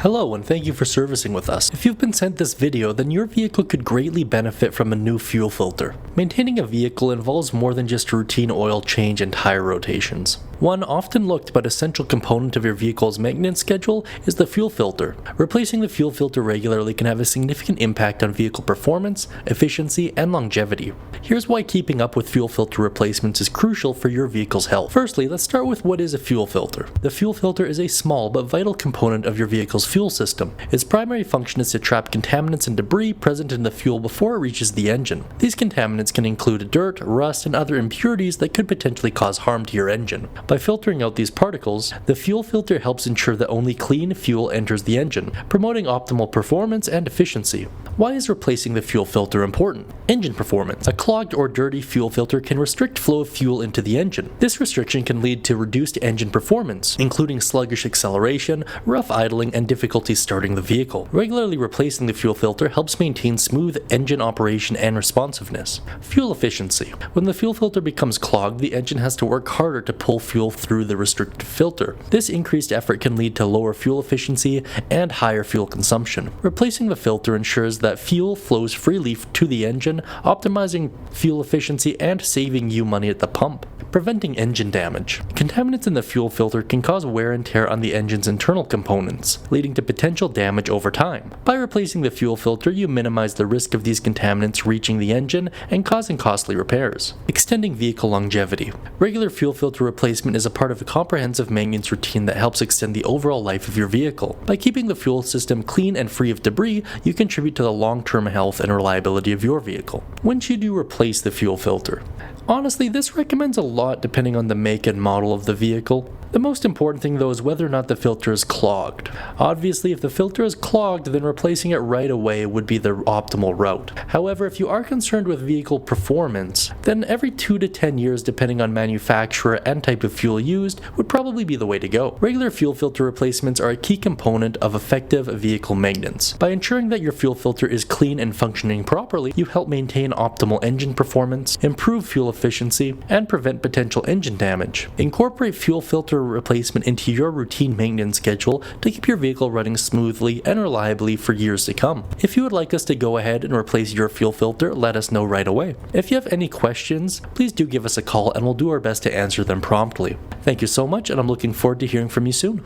Hello and thank you for servicing with us. If you've been sent this video, then your vehicle could greatly benefit from a new fuel filter. Maintaining a vehicle involves more than just routine oil change and tire rotations. One often looked but essential component of your vehicle's maintenance schedule is the fuel filter. Replacing the fuel filter regularly can have a significant impact on vehicle performance, efficiency, and longevity. Here's why keeping up with fuel filter replacements is crucial for your vehicle's health. Firstly, let's start with what is a fuel filter. The fuel filter is a small but vital component of your vehicle's fuel system. Its primary function is to trap contaminants and debris present in the fuel before it reaches the engine. These contaminants can include dirt, rust, and other impurities that could potentially cause harm to your engine. By filtering out these particles, the fuel filter helps ensure that only clean fuel enters the engine, promoting optimal performance and efficiency. Why is replacing the fuel filter important? Engine performance. A clogged or dirty fuel filter can restrict flow of fuel into the engine. This restriction can lead to reduced engine performance, including sluggish acceleration, rough idling, and difficulty starting the vehicle. Regularly replacing the fuel filter helps maintain smooth engine operation and responsiveness. Fuel efficiency. When the fuel filter becomes clogged, the engine has to work harder to pull fuel through the restricted filter. This increased effort can lead to lower fuel efficiency and higher fuel consumption. Replacing the filter ensures that fuel flows freely to the engine, optimizing fuel efficiency and saving you money at the pump. Preventing engine damage. Contaminants in the fuel filter can cause wear and tear on the engine's internal components, leading to potential damage over time. By replacing the fuel filter, you minimize the risk of these contaminants reaching the engine and causing costly repairs. Extending vehicle longevity. Regular fuel filter replacement is a part of a comprehensive maintenance routine that helps extend the overall life of your vehicle. By keeping the fuel system clean and free of debris, you contribute to the long-term health and reliability of your vehicle. When should you replace the fuel filter? Honestly, this recommends a lot depending on the make and model of the vehicle. The most important thing though is whether or not the filter is clogged. Obviously, if the filter is clogged, then replacing it right away would be the optimal route. However, if you are concerned with vehicle performance, then every 2 to 10 years, depending on manufacturer and type of fuel used, would probably be the way to go. Regular fuel filter replacements are a key component of effective vehicle maintenance. By ensuring that your fuel filter is clean and functioning properly, you help maintain optimal engine performance, improve fuel efficiency, and prevent potential engine damage. Incorporate fuel filter replacement into your routine maintenance schedule to keep your vehicle running smoothly and reliably for years to come. If you would like us to go ahead and replace your fuel filter, let us know right away. If you have any questions, please do give us a call and we'll do our best to answer them promptly. Thank you so much, and I'm looking forward to hearing from you soon.